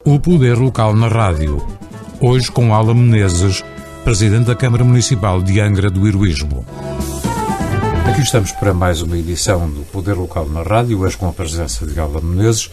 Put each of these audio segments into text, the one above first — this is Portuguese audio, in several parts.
O Poder Local na Rádio. Hoje com Ala Menezes, Presidente da Câmara Municipal de Angra do Heroísmo. Aqui estamos para mais uma edição do Poder Local na Rádio, hoje com a presença de Ala Menezes,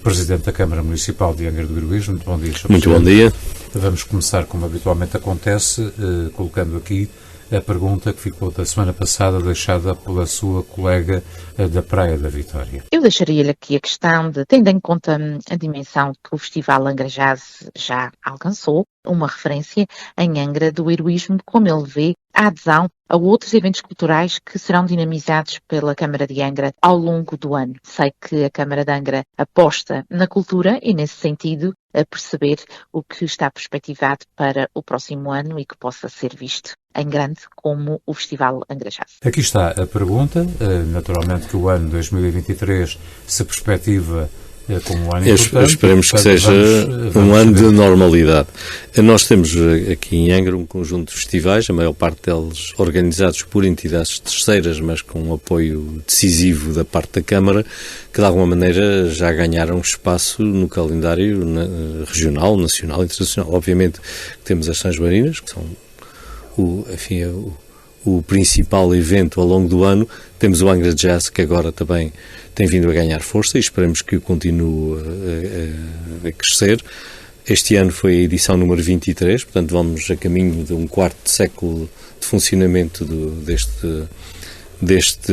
Presidente da Câmara Municipal de Angra do Heroísmo. Muito bom dia, Sr. Muito bom dia. Vamos começar, como habitualmente acontece, colocando aqui a pergunta que ficou da semana passada, deixada pela sua colega da Praia da Vitória. Eu deixaria-lhe aqui a questão de, tendo em conta a dimensão que o Festival Angra Jazz já alcançou, uma referência em Angra do Heroísmo, como ele vê a adesão a outros eventos culturais que serão dinamizados pela Câmara de Angra ao longo do ano. Sei que a Câmara de Angra aposta na cultura e, nesse sentido, a perceber o que está perspectivado para o próximo ano e que possa ser visto em grande como o Festival Angra Jazz. Aqui está a pergunta. Naturalmente que o ano 2023 se perspectiva como um ano importante. Esperemos que seja um ano de normalidade. Nós temos aqui em Angra um conjunto de festivais, a maior parte deles organizados por entidades terceiras, mas com um apoio decisivo da parte da Câmara, que de alguma maneira já ganharam espaço no calendário regional, nacional e internacional. Obviamente temos as São Joaninas, que são o principal evento ao longo do ano. Temos o Angra Jazz, que agora também tem vindo a ganhar força e esperemos que continue a crescer. Este ano foi a edição número 23, portanto vamos a caminho de um quarto de século de funcionamento deste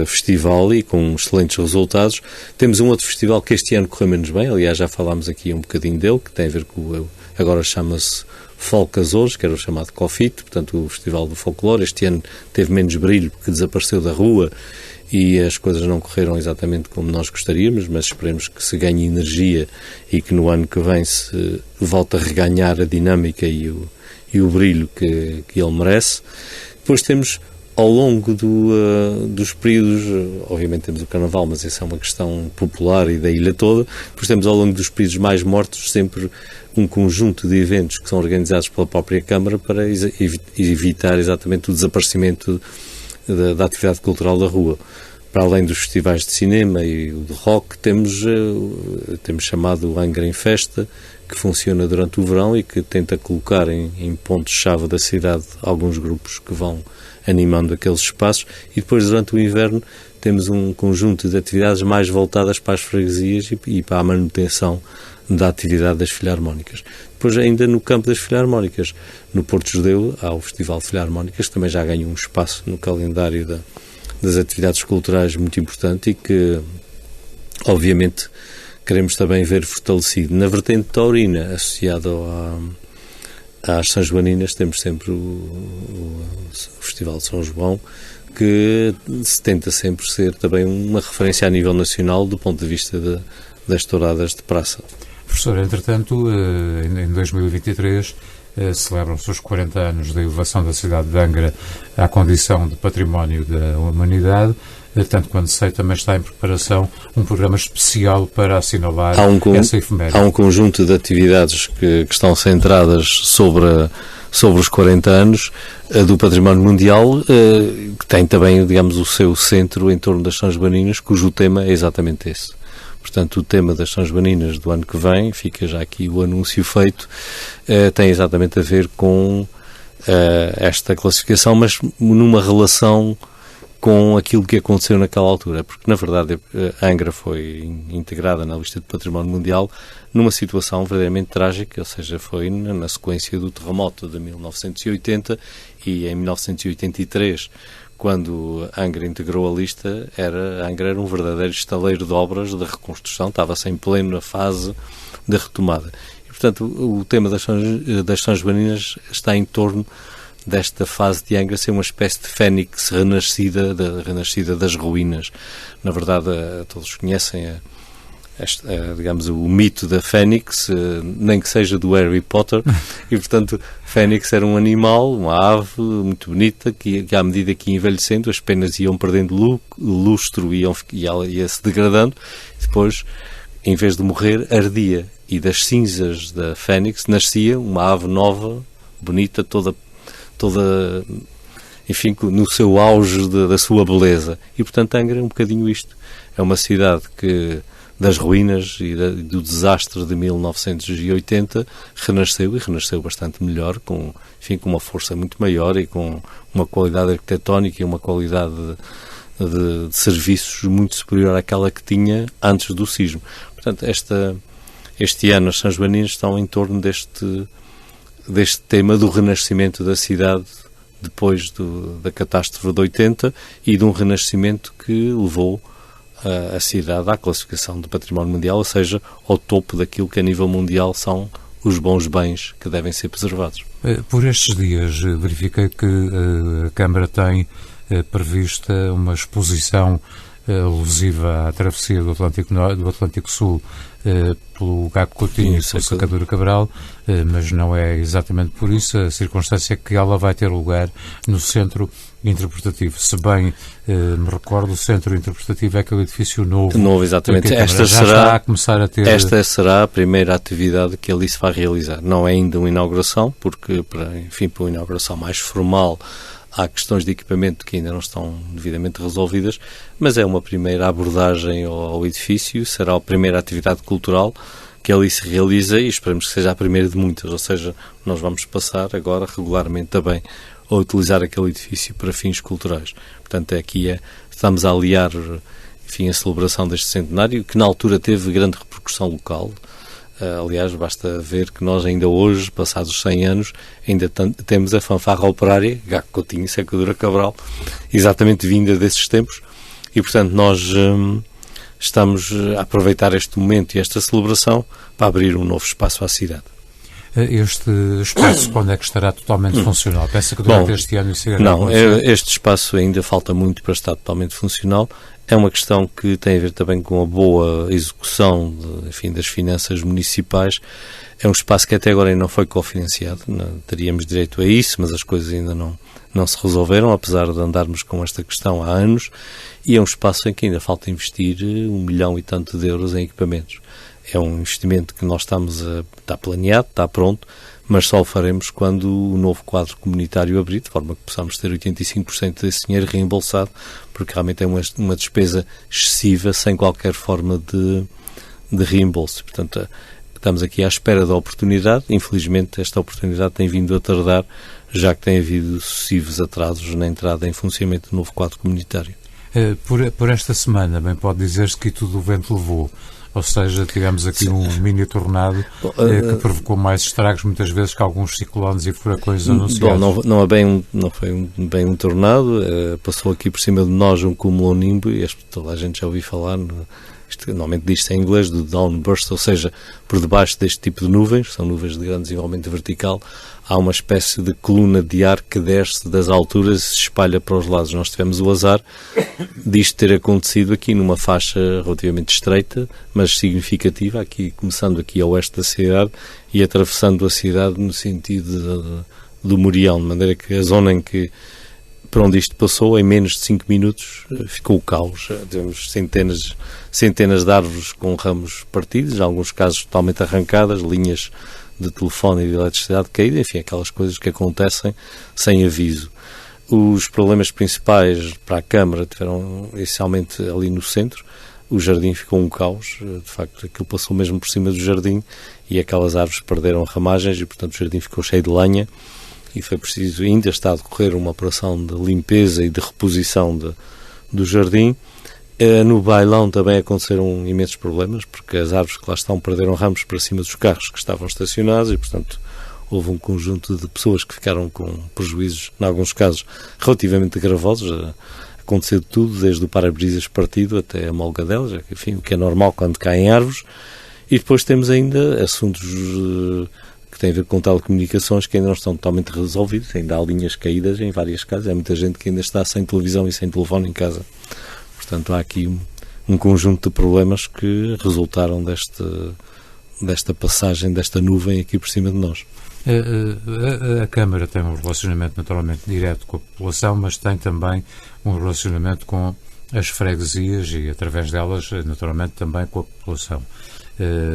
festival e com excelentes resultados. Temos um outro festival que este ano correu menos bem, aliás já falámos aqui um bocadinho dele, que tem a ver com agora chama-se Folk Azores, que era o chamado COFIT, portanto o Festival do Folclore. Este ano teve menos brilho porque desapareceu da rua e as coisas não correram exatamente como nós gostaríamos, mas esperemos que se ganhe energia e que no ano que vem se volte a reganhar a dinâmica e o brilho que ele merece. Depois temos, ao longo dos períodos, obviamente temos o Carnaval, mas essa é uma questão popular e da ilha toda. Depois temos, ao longo dos períodos mais mortos, sempre um conjunto de eventos que são organizados pela própria Câmara para evitar exatamente o desaparecimento da atividade cultural da rua. Para além dos festivais de cinema e o de rock, temos chamado o Angra em Festa, que funciona durante o verão e que tenta colocar em pontos-chave da cidade alguns grupos que vão animando aqueles espaços. E depois, durante o inverno, temos um conjunto de atividades mais voltadas para as freguesias e para a manutenção da atividade das filarmónicas. Depois, ainda no campo das filarmónicas, no Porto Judeu, há o Festival de Filarmónicas, que também já ganhou um espaço no calendário das atividades culturais muito importante e que, obviamente, queremos também ver fortalecido. Na vertente taurina, associado às São Joaninas, temos sempre o Festival de São João, que se tenta sempre ser também uma referência a nível nacional do ponto de vista das touradas de praça. Professor, entretanto, em 2023 celebram-se os 40 anos da elevação da cidade de Angra à condição de património da humanidade. Tanto quanto sei, também está em preparação um programa especial para assinalar essa efeméride. Há um conjunto de atividades que estão centradas sobre os 40 anos do Património Mundial, que tem também, digamos, o seu centro em torno das São Joaninas, cujo tema é exatamente esse. Portanto, o tema das São Joaninas do ano que vem, fica já aqui o anúncio feito, tem exatamente a ver com esta classificação, mas numa relação com aquilo que aconteceu naquela altura, porque na verdade Angra foi integrada na lista de Património Mundial numa situação verdadeiramente trágica, ou seja, foi na sequência do terremoto de 1980 e em 1983, quando Angra integrou a lista, Angra era um verdadeiro estaleiro de obras de reconstrução, estava-se em plena fase de retomada. E, portanto, o tema das São Joaninas está em torno desta fase de Angra ser uma espécie de fênix renascida das ruínas. Na verdade, todos conhecem digamos, o mito da fênix, nem que seja do Harry Potter, e portanto fênix era um animal, uma ave muito bonita, que à medida que ia envelhecendo as penas iam perdendo lustro e ia se degradando, e depois, em vez de morrer, ardia, e das cinzas da fênix nascia uma ave nova, bonita, toda enfim, no seu auge da sua beleza. E portanto Angra é um bocadinho isto, é uma cidade que das ruínas e do desastre de 1980, renasceu bastante melhor, com uma força muito maior e com uma qualidade arquitetónica e uma qualidade de serviços muito superior àquela que tinha antes do sismo. Portanto, este ano as sanjoaninas estão em torno deste tema do renascimento da cidade depois da catástrofe de 80 e de um renascimento que levou a cidade à classificação de património mundial, ou seja, ao topo daquilo que a nível mundial são os bons bens que devem ser preservados. Por estes dias verifiquei que a Câmara tem prevista uma exposição alusiva à travessia do Atlântico Sul pelo Gago Coutinho e pelo Sacadura Cabral, mas não é exatamente por isso. A circunstância é que ela vai ter lugar no Centro Interpretativo. Se bem me recordo, o Centro Interpretativo é aquele edifício novo. Novo, exatamente. Esta está a começar a ter... Esta será a primeira atividade que ali se vai realizar. Não é ainda uma inauguração, porque, para uma inauguração mais formal, há questões de equipamento que ainda não estão devidamente resolvidas, mas é uma primeira abordagem ao edifício, será a primeira atividade cultural que ali se realiza e esperamos que seja a primeira de muitas, ou seja, nós vamos passar agora regularmente também a utilizar aquele edifício para fins culturais. Portanto, estamos a aliar, a celebração deste centenário, que na altura teve grande repercussão local. Aliás, basta ver que nós ainda hoje, passados 100 anos, ainda temos a fanfarra operária, Gago Coutinho e Sacadura Cabral, exatamente vinda desses tempos, e portanto nós estamos a aproveitar este momento e esta celebração para abrir um novo espaço à cidade. Este espaço, quando é que estará totalmente funcional? Pensa que durante este ano isso irá acontecer? Não, este espaço ainda falta muito para estar totalmente funcional. É uma questão que tem a ver também com a boa execução das finanças municipais. É um espaço que até agora ainda não foi cofinanciado. Teríamos direito a isso, mas as coisas ainda não se resolveram, apesar de andarmos com esta questão há anos. E é um espaço em que ainda falta investir 1 milhão e tanto de euros em equipamentos. É um investimento que nós está planeado, está pronto, mas só o faremos quando o novo quadro comunitário abrir, de forma que possamos ter 85% desse dinheiro reembolsado, porque realmente é uma despesa excessiva, sem qualquer forma de reembolso. Portanto, estamos aqui à espera da oportunidade. Infelizmente, esta oportunidade tem vindo a tardar, já que tem havido sucessivos atrasos na entrada em funcionamento do novo quadro comunitário. Por esta semana, bem pode dizer-se que tudo o vento levou. Ou seja, tivemos aqui um mini tornado que provocou mais estragos muitas vezes que alguns ciclones e furacões anunciados. Não foi bem um tornado, passou aqui por cima de nós um cumulonimbus, e toda a gente já ouviu falar, normalmente diz-se em inglês, do downburst, ou seja, por debaixo deste tipo de nuvens, são nuvens de grande desenvolvimento vertical, há uma espécie de coluna de ar que desce das alturas e se espalha para os lados. Nós tivemos o azar disto ter acontecido aqui numa faixa relativamente estreita, mas significativa, começando aqui a oeste da cidade e atravessando a cidade no sentido do Morião, de maneira que a zona por onde isto passou, em menos de 5 minutos, ficou o caos. Tivemos centenas de árvores com ramos partidos, em alguns casos totalmente arrancadas, linhas de telefone e de eletricidade caídas, enfim, aquelas coisas que acontecem sem aviso. Os problemas principais para a Câmara tiveram essencialmente ali no centro. O jardim ficou um caos, de facto aquilo passou mesmo por cima do jardim e aquelas árvores perderam ramagens e portanto o jardim ficou cheio de lenha e foi preciso, ainda está a decorrer uma operação de limpeza e de reposição do jardim. No Bailão também aconteceram imensos problemas, porque as árvores que lá estão perderam ramos para cima dos carros que estavam estacionados e, portanto, houve um conjunto de pessoas que ficaram com prejuízos, em alguns casos, relativamente gravosos. Aconteceu de tudo, desde o para-brisas partido até a molga delas, enfim, o que é normal quando caem árvores. E depois temos ainda assuntos que têm a ver com telecomunicações que ainda não estão totalmente resolvidos. Ainda há linhas caídas em várias casas. Há muita gente que ainda está sem televisão e sem telefone em casa. Portanto, há aqui um conjunto de problemas que resultaram desta passagem, desta nuvem aqui por cima de nós. A Câmara tem um relacionamento naturalmente direto com a população, mas tem também um relacionamento com as freguesias e, através delas, naturalmente, também com a população.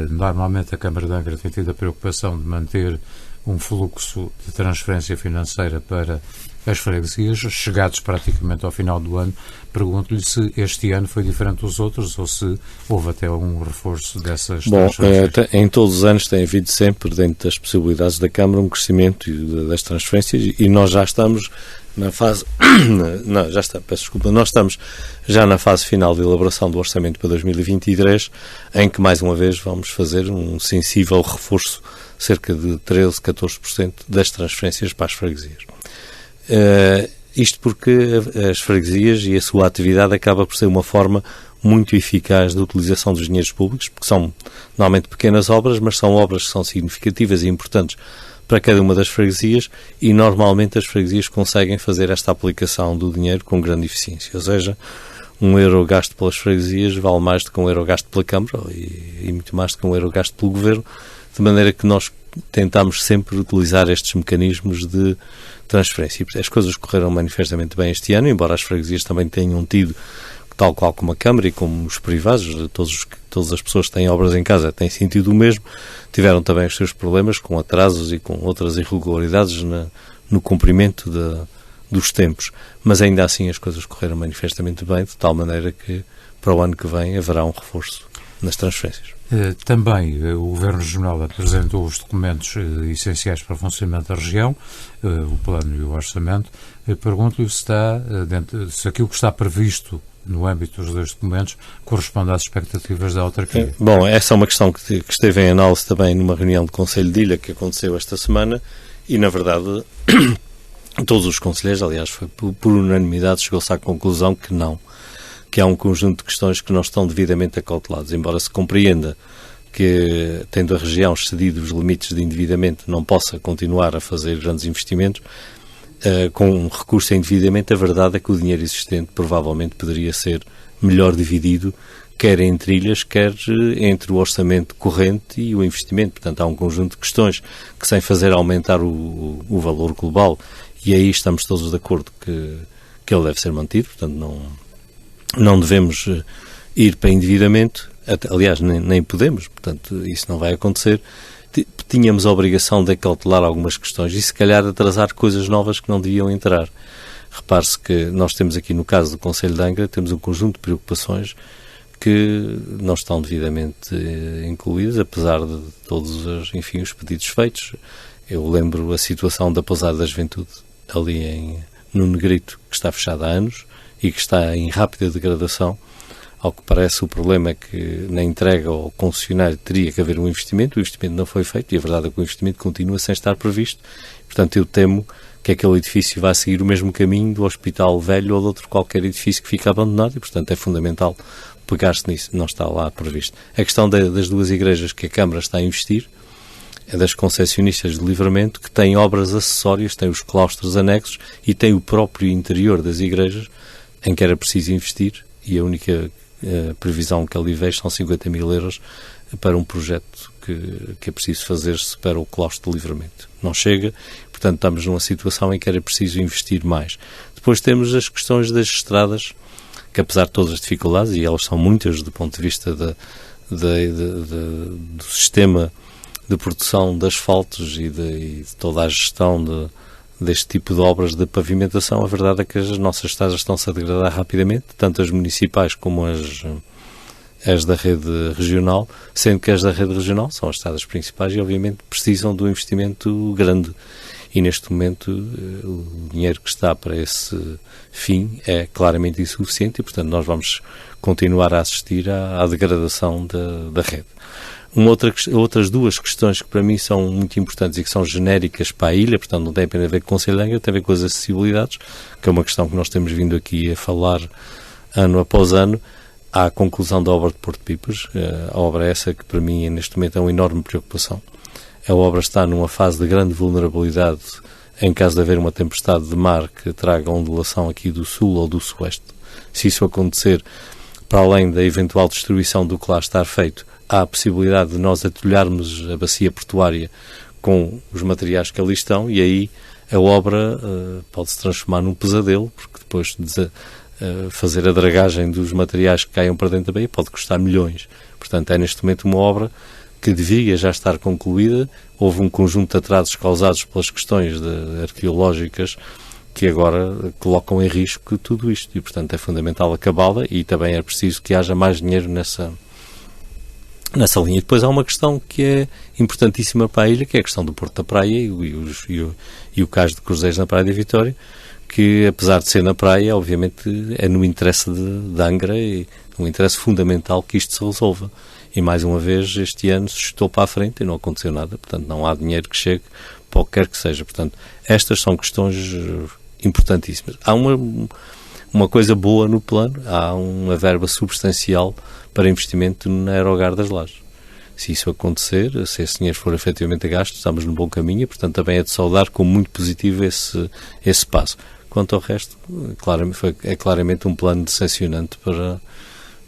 Normalmente, a Câmara de Angra tem tido a preocupação de manter um fluxo de transferência financeira para as freguesias, chegados praticamente ao final do ano, pergunto-lhe se este ano foi diferente dos outros ou se houve até um reforço dessas transferências. Em todos os anos tem havido sempre, dentro das possibilidades da Câmara, um crescimento das transferências e nós já estamos na fase... Nós estamos já na fase final de elaboração do orçamento para 2023, em que, mais uma vez, vamos fazer um sensível reforço, cerca de 13, 14% das transferências para as freguesias. Isto porque as freguesias e a sua atividade acaba por ser uma forma muito eficaz de utilização dos dinheiros públicos, porque são normalmente pequenas obras, mas são obras que são significativas e importantes para cada uma das freguesias e normalmente as freguesias conseguem fazer esta aplicação do dinheiro com grande eficiência. Ou seja, €1 gasto pelas freguesias vale mais do que €1 gasto pela Câmara e muito mais do que €1 gasto pelo Governo, de maneira que nós tentamos sempre utilizar estes mecanismos de transferência. As coisas correram manifestamente bem este ano, embora as freguesias também tenham tido, tal qual como a Câmara e como os privados, todas as pessoas que têm obras em casa têm sentido o mesmo, tiveram também os seus problemas com atrasos e com outras irregularidades no cumprimento dos tempos. Mas ainda assim as coisas correram manifestamente bem, de tal maneira que para o ano que vem haverá um reforço nas transferências. Também o Governo Regional apresentou os documentos essenciais para o funcionamento da região, o plano e o orçamento. Pergunto-lhe se aquilo que está previsto no âmbito dos dois documentos corresponde às expectativas da autarquia. Bom, essa é uma questão que esteve em análise também numa reunião do Conselho de Ilha que aconteceu esta semana e, na verdade, todos os conselheiros, aliás, foi por unanimidade, chegou-se à conclusão que não. Que há um conjunto de questões que não estão devidamente acauteladas, embora se compreenda que, tendo a região excedido os limites de endividamento, não possa continuar a fazer grandes investimentos, com um recurso a endividamento, a verdade é que o dinheiro existente provavelmente poderia ser melhor dividido, quer entre ilhas, quer entre o orçamento corrente e o investimento. Portanto, há um conjunto de questões que, sem fazer aumentar o valor global, e aí estamos todos de acordo que ele deve ser mantido, portanto, não devemos ir para endividamento, aliás, nem podemos, portanto, isso não vai acontecer. Tínhamos a obrigação de acautelar algumas questões e, se calhar, atrasar coisas novas que não deviam entrar. Repare-se que nós temos aqui, no caso do Conselho de Angra, temos um conjunto de preocupações que não estão devidamente incluídas, apesar de todos os pedidos feitos. Eu lembro a situação da Pousada da Juventude, ali no Negrito, que está fechada há anos, e que está em rápida degradação. Ao que parece, o problema é que na entrega ao concessionário teria que haver um investimento, o investimento não foi feito e a verdade é que o investimento continua sem estar previsto. Portanto, eu temo que aquele edifício vai seguir o mesmo caminho do Hospital Velho ou de outro qualquer edifício que fica abandonado e, portanto, é fundamental pegar-se nisso, não está lá previsto. A questão das duas igrejas que a Câmara está a investir, é das concessionistas de Livramento, que têm obras acessórias, têm os claustros anexos e têm o próprio interior das igrejas, em que era preciso investir, e a única previsão que ali vejo são 50 mil euros para um projeto que é preciso fazer-se para o claustro de Livramento. Não chega, portanto estamos numa situação em que era preciso investir mais. Depois temos as questões das estradas, que apesar de todas as dificuldades, e elas são muitas do ponto de vista do sistema de produção de asfaltos e de toda a gestão deste tipo de obras de pavimentação, a verdade é que as nossas estradas estão-se a degradar rapidamente, tanto as municipais como as da rede regional, sendo que as da rede regional são as estradas principais e, obviamente, precisam de um investimento grande. E, neste momento, o dinheiro que está para esse fim é claramente insuficiente e, portanto, nós vamos continuar a assistir à degradação da rede. Outras duas questões que para mim são muito importantes e que são genéricas para a ilha, portanto não tem apenas a ver com o Conselho de Angra, tem a ver com as acessibilidades, que é uma questão que nós temos vindo aqui a falar ano após ano. Há a conclusão da obra de Porto Pipas, a obra essa que para mim neste momento é uma enorme preocupação. A obra está numa fase de grande vulnerabilidade em caso de haver uma tempestade de mar que traga ondulação aqui do sul ou do sueste. Se isso acontecer, para além da eventual destruição do que lá está feito, há a possibilidade de nós atolharmos a bacia portuária com os materiais que ali estão e aí a obra pode se transformar num pesadelo, porque depois de fazer a dragagem dos materiais que caiam para dentro da baía pode custar milhões. Portanto, é neste momento uma obra que devia já estar concluída. Houve um conjunto de atrasos causados pelas questões arqueológicas que agora colocam em risco tudo isto. E, portanto, é fundamental acabá-la e também é preciso que haja mais dinheiro nessa linha. E depois há uma questão que é importantíssima para a ilha, que é a questão do Porto da Praia e o cais de cruzeiros na Praia da Vitória, que, apesar de ser na praia, obviamente é no interesse de Angra e um interesse fundamental que isto se resolva. E, mais uma vez, este ano se chutou para a frente e não aconteceu nada. Portanto, não há dinheiro que chegue para o que quer que seja. Portanto, estas são questões importantíssimas. Há uma coisa boa no plano, há uma verba substancial para investimento na Aerogar das Lajes. Se isso acontecer, se esse dinheiro for efetivamente gasto, estamos no bom caminho e, portanto, também é de saudar como muito positivo esse passo. Quanto ao resto, é claramente um plano decepcionante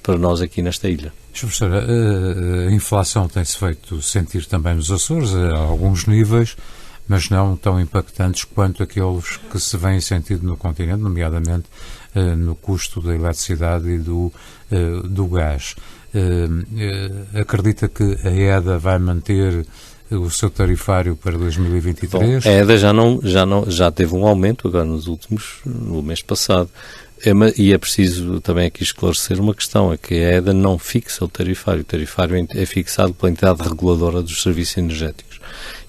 para nós aqui nesta ilha. Professor, a inflação tem-se feito sentir também nos Açores, a alguns níveis, mas não tão impactantes quanto aqueles que se vêm sentindo no continente, nomeadamente no custo da eletricidade e do gás. Acredita que a EDA vai manter o seu tarifário para 2023? Bom, a EDA já teve um aumento agora no mês passado. E é preciso também aqui esclarecer uma questão, é que a EDA não fixa o tarifário. O tarifário é fixado pela entidade reguladora dos serviços energéticos.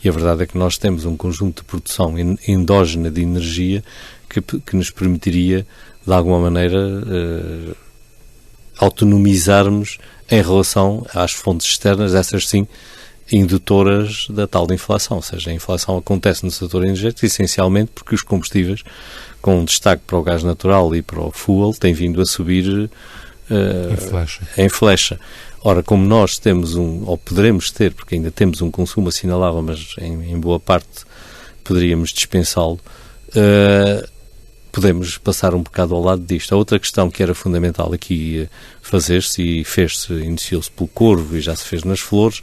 E a verdade é que nós temos um conjunto de produção endógena de energia que nos permitiria, de alguma maneira, autonomizarmos em relação às fontes externas, essas sim, indutoras da tal de inflação. Ou seja, a inflação acontece no setor energético essencialmente porque os combustíveis, com destaque para o gás natural e para o fuel, têm vindo a subir em flecha. Ora, como nós temos ou poderemos ter, porque ainda temos um consumo assinalável, mas em boa parte poderíamos dispensá-lo, podemos passar um bocado ao lado disto. A outra questão que era fundamental aqui fazer-se, e iniciou-se pelo Corvo e já se fez nas Flores,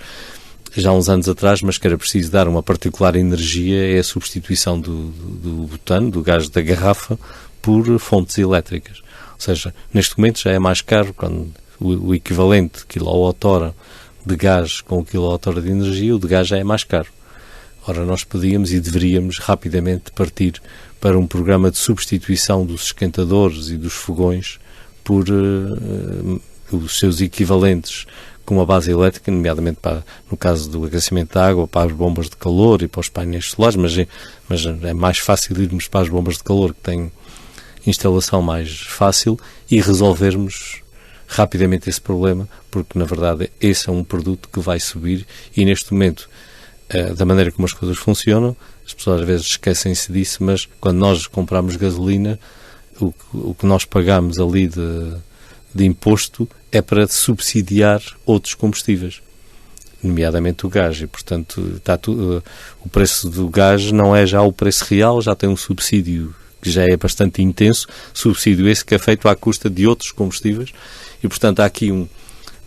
já há uns anos atrás, mas que era preciso dar uma particular energia, é a substituição do butano, do gás da garrafa, por fontes elétricas. Ou seja, neste momento já é mais caro, quando o equivalente quilowatt-hora de gás com o quilowatt-hora de energia, o de gás já é mais caro. Ora, nós podíamos e deveríamos rapidamente partir para um programa de substituição dos esquentadores e dos fogões por os seus equivalentes com uma base elétrica, nomeadamente no caso do aquecimento da água, para as bombas de calor e para os painéis solares, mas é mais fácil irmos para as bombas de calor, que têm instalação mais fácil, e resolvermos rapidamente esse problema, porque na verdade esse é um produto que vai subir e neste momento, da maneira como as coisas funcionam, as pessoas às vezes esquecem-se disso, mas quando nós compramos gasolina, o que nós pagamos ali de imposto é para subsidiar outros combustíveis, nomeadamente o gás, e portanto o preço do gás não é já o preço real, já tem um subsídio que já é bastante intenso, subsídio esse que é feito à custa de outros combustíveis, e portanto há aqui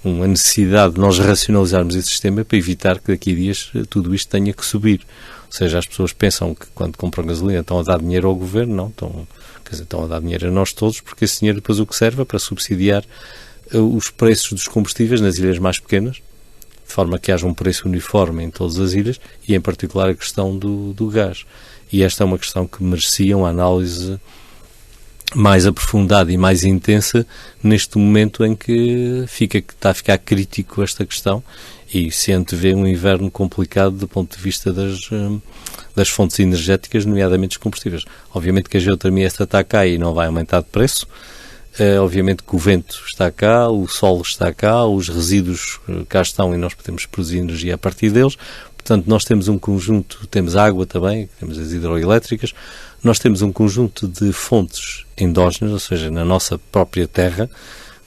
uma necessidade de nós racionalizarmos esse sistema para evitar que daqui a dias tudo isto tenha que subir. Ou seja, as pessoas pensam que quando compram gasolina estão a dar dinheiro ao governo, não, estão a dar dinheiro a nós todos, porque esse dinheiro depois o que serve é para subsidiar os preços dos combustíveis nas ilhas mais pequenas, de forma que haja um preço uniforme em todas as ilhas, e em particular a questão do gás. E esta é uma questão que merecia uma análise mais aprofundada e mais intensa neste momento em que está a ficar crítico esta questão e se antevê um inverno complicado do ponto de vista das fontes energéticas, nomeadamente os combustíveis. Obviamente que a geotermia está cá e não vai aumentar de preço. Obviamente que o vento está cá, o sol está cá, os resíduos cá estão e nós podemos produzir energia a partir deles. Portanto, nós temos um conjunto, temos água também, temos as hidroelétricas, nós temos um conjunto de fontes endógenas, ou seja, na nossa própria terra,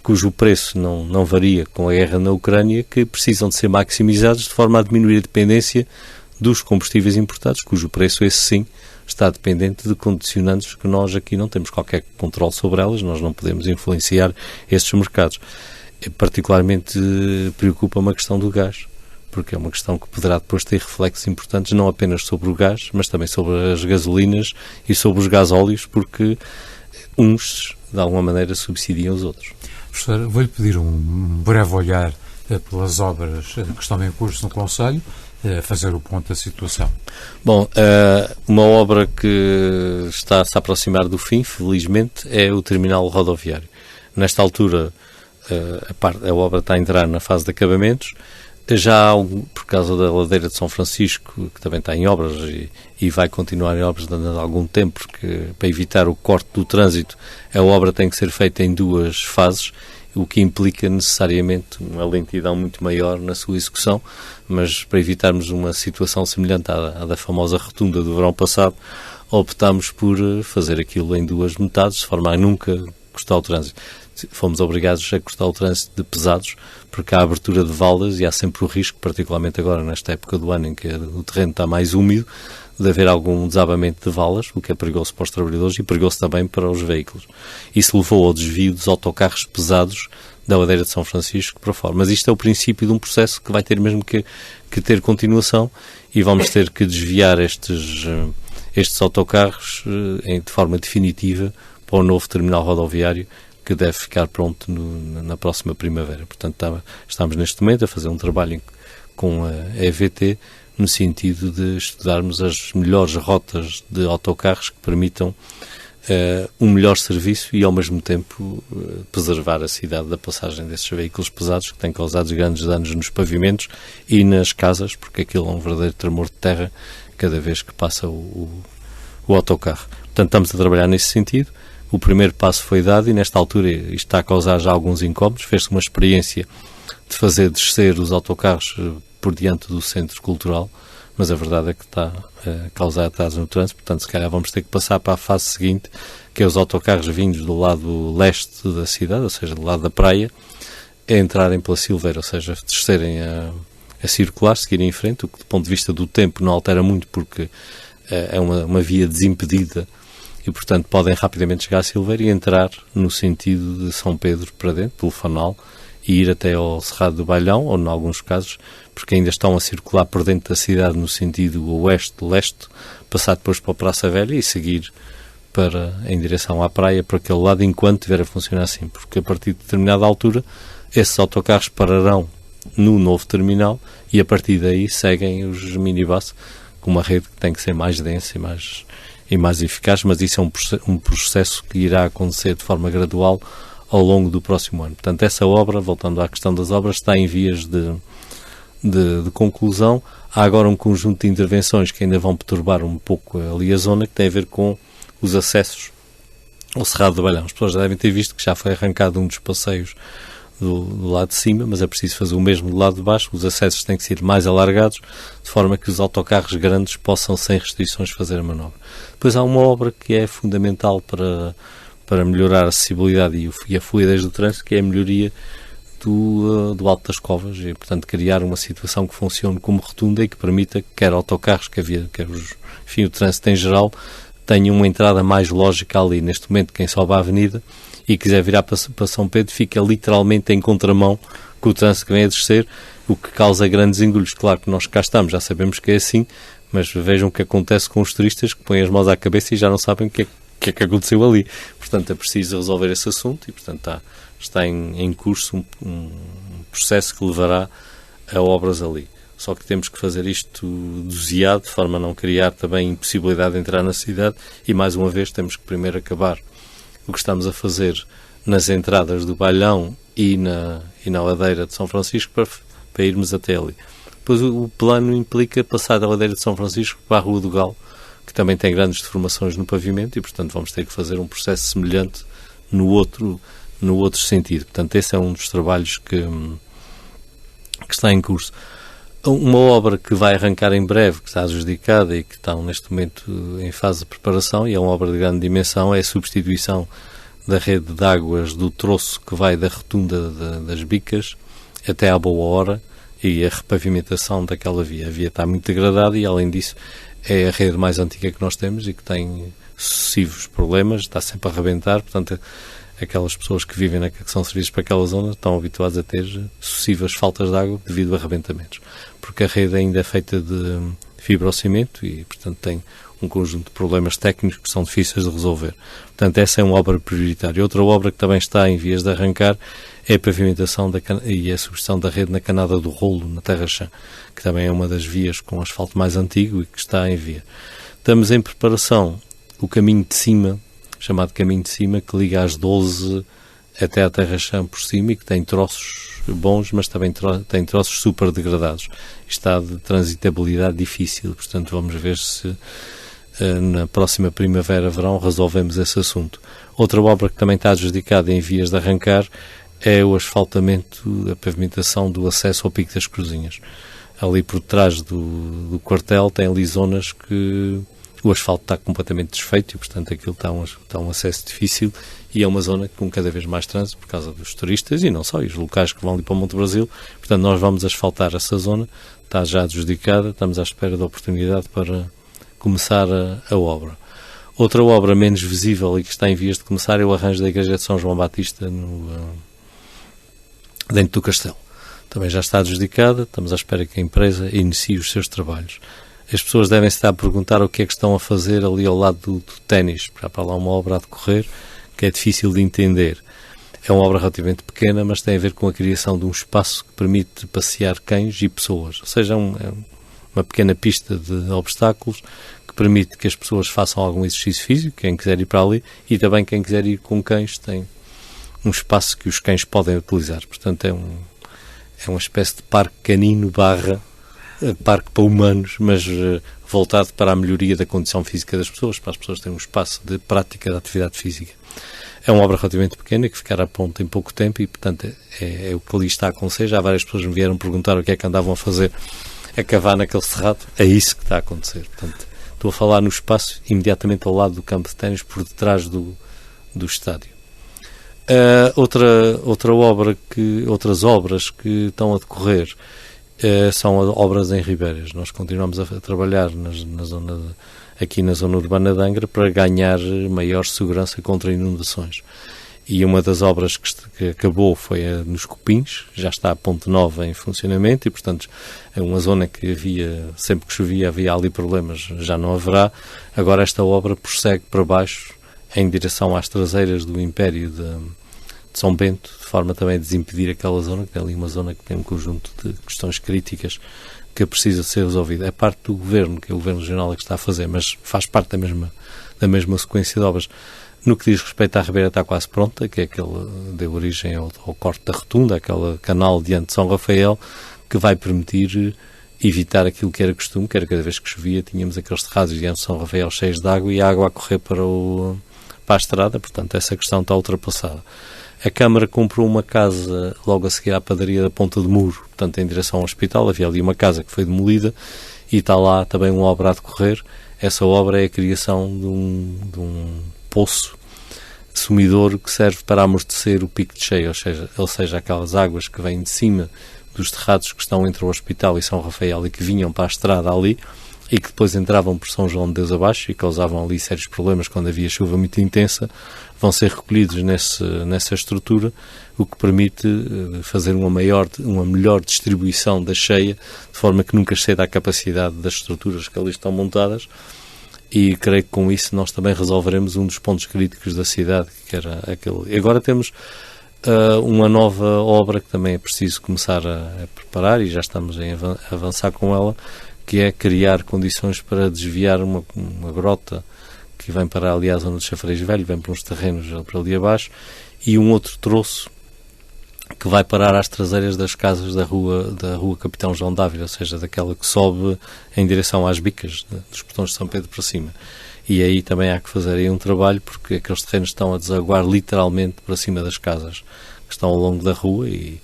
cujo preço não varia com a guerra na Ucrânia, que precisam de ser maximizados de forma a diminuir a dependência dos combustíveis importados, cujo preço, esse sim, está dependente de condicionantes que nós aqui não temos qualquer controle sobre elas, nós não podemos influenciar esses mercados. Particularmente preocupa-me a questão do gás, porque é uma questão que poderá depois ter reflexos importantes não apenas sobre o gás, mas também sobre as gasolinas e sobre os gasóleos, porque uns, de alguma maneira, subsidiam os outros. Professor, vou-lhe pedir um breve olhar pelas obras que estão em curso no Conselho fazer o ponto da situação? Bom, uma obra que está a se aproximar do fim, felizmente, é o terminal rodoviário. Nesta altura, a obra está a entrar na fase de acabamentos. Já por causa da ladeira de São Francisco, que também está em obras e vai continuar em obras durante algum tempo, porque para evitar o corte do trânsito, a obra tem que ser feita em 2 fases, o que implica necessariamente uma lentidão muito maior na sua execução, mas para evitarmos uma situação semelhante à da famosa rotunda do verão passado, optámos por fazer aquilo em 2 metades, de forma a nunca cortar o trânsito. Fomos obrigados a cortar o trânsito de pesados, porque há abertura de valas e há sempre o risco, particularmente agora nesta época do ano em que o terreno está mais úmido, de haver algum desabamento de valas, o que é perigoso para os trabalhadores e perigoso também para os veículos. Isso levou ao desvio dos autocarros pesados da ladeira de São Francisco para fora. Mas isto é o princípio de um processo que vai ter mesmo que ter continuação e vamos ter que desviar estes autocarros de forma definitiva para o novo terminal rodoviário, que deve ficar pronto na próxima primavera. Portanto, estamos neste momento a fazer um trabalho com a EVT no sentido de estudarmos as melhores rotas de autocarros que permitam um melhor serviço e, ao mesmo tempo, preservar a cidade da passagem desses veículos pesados que têm causado grandes danos nos pavimentos e nas casas, porque aquilo é um verdadeiro tremor de terra cada vez que passa o autocarro. Portanto, estamos a trabalhar nesse sentido. O primeiro passo foi dado e, nesta altura, isto está a causar já alguns incómodos. Fez-se uma experiência de fazer descer os autocarros por diante do centro cultural, mas a verdade é que está a causar atrasos no trânsito. Portanto, se calhar vamos ter que passar para a fase seguinte, que é os autocarros vindos do lado leste da cidade, ou seja, do lado da praia, a entrarem pela Silveira, ou seja, descerem a circular, seguirem em frente, o que, do ponto de vista do tempo, não altera muito, porque é uma via desimpedida e, portanto, podem rapidamente chegar à Silveira e entrar no sentido de São Pedro para dentro, pelo Fanal, e ir até ao Cerrado do Bailhão, ou, em alguns casos, porque ainda estão a circular por dentro da cidade no sentido oeste-leste, passar depois para a Praça Velha e seguir em direção à praia, por aquele lado, enquanto estiver a funcionar assim, porque a partir de determinada altura, esses autocarros pararão no novo terminal e, a partir daí, seguem os minibus com uma rede que tem que ser mais densa e mais eficaz, mas isso é um processo que irá acontecer de forma gradual ao longo do próximo ano. Portanto, essa obra, voltando à questão das obras, está em vias de conclusão. Há agora um conjunto de intervenções que ainda vão perturbar um pouco ali a zona, que tem a ver com os acessos ao Cerrado do Bailhão. As pessoas já devem ter visto que já foi arrancado um dos passeios do lado de cima, mas é preciso fazer o mesmo do lado de baixo. Os acessos têm que ser mais alargados, de forma que os autocarros grandes possam, sem restrições, fazer a manobra. Depois há uma obra que é fundamental para melhorar a acessibilidade e a fluidez do trânsito, que é a melhoria do Alto das Covas e, portanto, criar uma situação que funcione como rotunda e que permita que quer autocarros, quer o trânsito em geral, tenha uma entrada mais lógica ali. Neste momento, quem sobe a avenida e quiser virar para São Pedro fica literalmente em contramão com o trânsito que vem a descer, o que causa grandes engulhos. Claro que nós cá estamos, já sabemos que é assim, mas vejam o que acontece com os turistas que põem as mãos à cabeça e já não sabem o que é que aconteceu ali. Portanto, é preciso resolver esse assunto e, portanto, está em curso um processo que levará a obras ali. Só que temos que fazer isto doseado, de forma a não criar também impossibilidade de entrar na cidade e, mais uma vez, temos que primeiro acabar o que estamos a fazer nas entradas do Bailhão e na ladeira de São Francisco para irmos até ali. Depois o plano implica passar da ladeira de São Francisco para a Rua do Galo, que também tem grandes deformações no pavimento e, portanto, vamos ter que fazer um processo semelhante no outro sentido. Portanto, esse é um dos trabalhos que está em curso. Uma obra que vai arrancar em breve, que está adjudicada e que está neste momento em fase de preparação, e é uma obra de grande dimensão, é a substituição da rede de águas do troço que vai da rotunda das Bicas até à Boa Hora e a repavimentação daquela via. A via está muito degradada e, além disso, é a rede mais antiga que nós temos e que tem sucessivos problemas, está sempre a arrebentar, portanto, aquelas pessoas que vivem, que são serviços para aquela zona, estão habituadas a ter sucessivas faltas de água devido a arrebentamentos, porque a rede ainda é feita fibrocimento e, portanto, tem um conjunto de problemas técnicos que são difíceis de resolver. Portanto, essa é uma obra prioritária. Outra obra que também está em vias de arrancar é a pavimentação e a substituição da rede na Canada do Rolo, na Terra-Chã, que também é uma das vias com asfalto mais antigo e que está em via. Estamos em preparação o caminho de cima, chamado caminho de cima, que liga às 12 até à Terra-Chã por cima e que tem troços bons, mas também tem troços super degradados. Está de transitabilidade difícil, portanto vamos ver se na próxima primavera-verão resolvemos esse assunto. Outra obra que também está adjudicada em vias de arrancar é o asfaltamento, a pavimentação do acesso ao Pico das Cruzinhas. Ali por trás do quartel tem ali zonas que o asfalto está completamente desfeito e, portanto, aquilo está um acesso difícil e é uma zona com cada vez mais trânsito por causa dos turistas e não só, e os locais que vão ali para o Monte Brasil. Portanto, nós vamos asfaltar essa zona, está já adjudicada, estamos à espera da oportunidade para começar a obra. Outra obra menos visível e que está em vias de começar é o arranjo da Igreja de São João Batista dentro do castelo. Também já está adjudicada, estamos à espera que a empresa inicie os seus trabalhos. As pessoas devem estar a perguntar o que é que estão a fazer ali ao lado do ténis, porque há para lá uma obra a decorrer que é difícil de entender. É uma obra relativamente pequena, mas tem a ver com a criação de um espaço que permite passear cães e pessoas, ou seja, é uma pequena pista de obstáculos que permite que as pessoas façam algum exercício físico, quem quiser ir para ali, e também quem quiser ir com cães tem um espaço que os cães podem utilizar. Portanto, é uma espécie de parque canino / parque para humanos, mas voltado para a melhoria da condição física das pessoas, para as pessoas terem um espaço de prática da atividade física. É uma obra relativamente pequena, que ficará pronta em pouco tempo e, portanto, é o que ali está a acontecer. Já várias pessoas me vieram perguntar o que é que andavam a fazer a cavar naquele cerrado. É isso que está a acontecer. Portanto, estou a falar no espaço imediatamente ao lado do campo de ténis, por detrás do estádio. Outras obras que estão a decorrer são obras em ribeiras. Nós continuamos a trabalhar aqui na zona urbana de Angra para ganhar maior segurança contra inundações. E uma das obras que acabou foi nos Cupins, já está a Ponte Nova em funcionamento e, portanto, é uma zona que sempre que chovia havia ali problemas, já não haverá. Agora esta obra prossegue para baixo em direção às traseiras do Império de São Bento, de forma também a desimpedir aquela zona, que é ali uma zona que tem um conjunto de questões críticas que precisa ser resolvida. É parte do Governo, que é o Governo Regional que está a fazer, mas faz parte da mesma sequência de obras. No que diz respeito à Ribeira está quase pronta, que é aquele deu origem ao corte da rotunda, aquele canal diante de São Rafael, que vai permitir evitar aquilo que era costume, que era cada vez que chovia tínhamos aqueles terrados diante de São Rafael cheios de água e a água a correr para a estrada, portanto essa questão está ultrapassada. A Câmara comprou uma casa logo a seguir à padaria da Ponta do Muro, portanto em direção ao hospital. Havia ali uma casa que foi demolida e está lá também uma obra a decorrer. Essa obra é a criação de um poço sumidouro que serve para amortecer o pico de cheia, ou seja, aquelas águas que vêm de cima dos terrados que estão entre o hospital e São Rafael e que vinham para a estrada ali e que depois entravam por São João de Deus abaixo e causavam ali sérios problemas quando havia chuva muito intensa, vão ser recolhidos nessa estrutura, o que permite fazer uma melhor distribuição da cheia, de forma que nunca exceda a capacidade das estruturas que ali estão montadas. E creio que com isso nós também resolveremos um dos pontos críticos da cidade, que era aquele. E agora temos uma nova obra que também é preciso começar a preparar e já estamos a avançar com ela, que é criar condições para desviar uma grota que vem para ali à zona do Chafariz Velho, vem para uns terrenos para ali abaixo, e um outro troço que vai parar às traseiras das casas da rua Capitão João Dávila, ou seja, daquela que sobe em direção às bicas dos portões de São Pedro para cima. E aí também há que fazer aí um trabalho, porque aqueles terrenos estão a desaguar literalmente para cima das casas que estão ao longo da rua e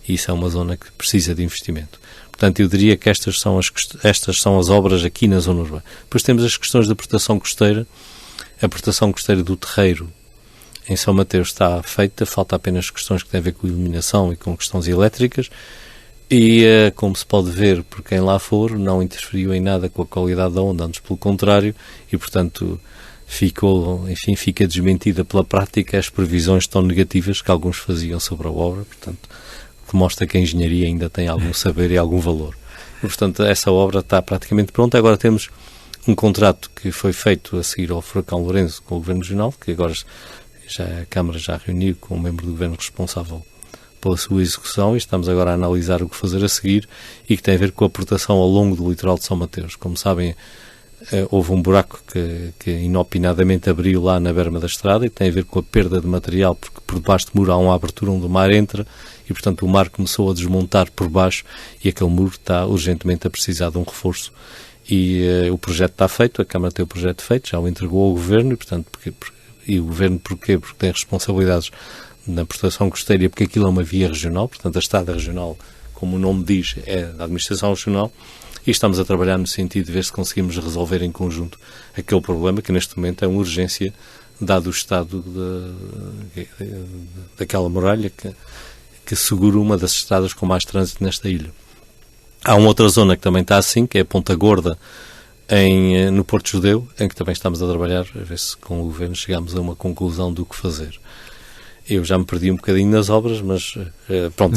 isso é uma zona que precisa de investimento. Portanto, eu diria que estas são as obras aqui na zona urbana. Depois temos as questões da proteção costeira. A proteção costeira do Terreiro em São Mateus está feita, falta apenas questões que têm a ver com iluminação e com questões elétricas e, como se pode ver por quem lá for, não interferiu em nada com a qualidade da onda, antes pelo contrário, e portanto fica desmentida pela prática as previsões tão negativas que alguns faziam sobre a obra, portanto, que mostra que a engenharia ainda tem algum saber e algum valor. Portanto, essa obra está praticamente pronta. Agora temos um contrato que foi feito a seguir ao furacão Lourenço com o Governo Regional, que agora a Câmara já reuniu com o membro do Governo responsável pela sua execução, e estamos agora a analisar o que fazer a seguir, e que tem a ver com a proteção ao longo do litoral de São Mateus. Como sabem, houve um buraco que inopinadamente abriu lá na berma da estrada, e tem a ver com a perda de material, porque por debaixo do muro há uma abertura onde o mar entra, e portanto o mar começou a desmontar por baixo, e aquele muro está urgentemente a precisar de um reforço. E o projeto está feito, a Câmara tem o projeto feito, já o entregou ao Governo, e portanto, e o Governo porquê? Porque tem responsabilidades na proteção costeira, porque aquilo é uma via regional, portanto a estrada regional, como o nome diz, é da administração regional, e estamos a trabalhar no sentido de ver se conseguimos resolver em conjunto aquele problema, que neste momento é uma urgência, dado o estado daquela muralha que segura uma das estradas com mais trânsito nesta ilha. Há uma outra zona que também está assim, que é a Ponta Gorda, no Porto Judeu, em que também estamos a trabalhar, a ver se com o Governo chegamos a uma conclusão do que fazer. Eu já me perdi um bocadinho nas obras, mas pronto,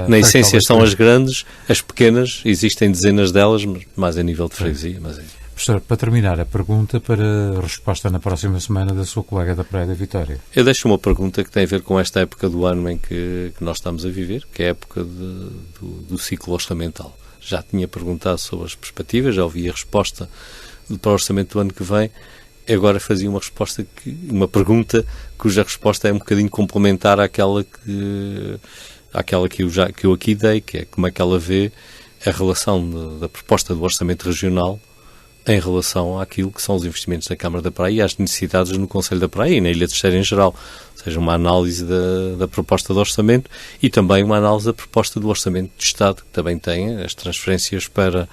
na essência estão as grandes, as pequenas, existem dezenas delas, mas mais a nível de freguesia. Professor, para terminar, a pergunta para a resposta na próxima semana da sua colega da Praia da Vitória. Eu deixo uma pergunta que tem a ver com esta época do ano em que nós estamos a viver, que é a época do ciclo orçamental. Já tinha perguntado sobre as perspectivas, já ouvi a resposta para o orçamento do ano que vem. Agora fazia uma pergunta cuja resposta é um bocadinho complementar àquela que eu aqui dei, que é como é que ela vê a relação da proposta do orçamento regional em relação àquilo que são os investimentos da Câmara da Praia e às necessidades no Concelho da Praia e na Ilha Terceira em geral. Ou seja, uma análise da proposta do orçamento e também uma análise da proposta do orçamento de Estado, que também tem as transferências para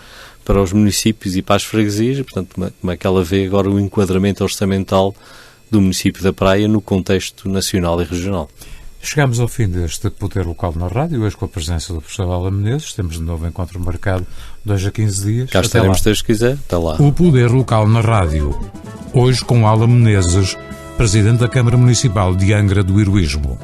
os municípios e para as freguesias, e, portanto, como é que ela vê agora o enquadramento orçamental do município da Praia no contexto nacional e regional. Chegamos ao fim deste Poder Local na Rádio, hoje com a presença do professor Alan Menezes. Temos de novo encontro marcado 2 a 15 dias. Cá estaremos, se Deus quiser. Até lá. O Poder Local na Rádio, hoje com Alan Menezes, Presidente da Câmara Municipal de Angra do Heroísmo.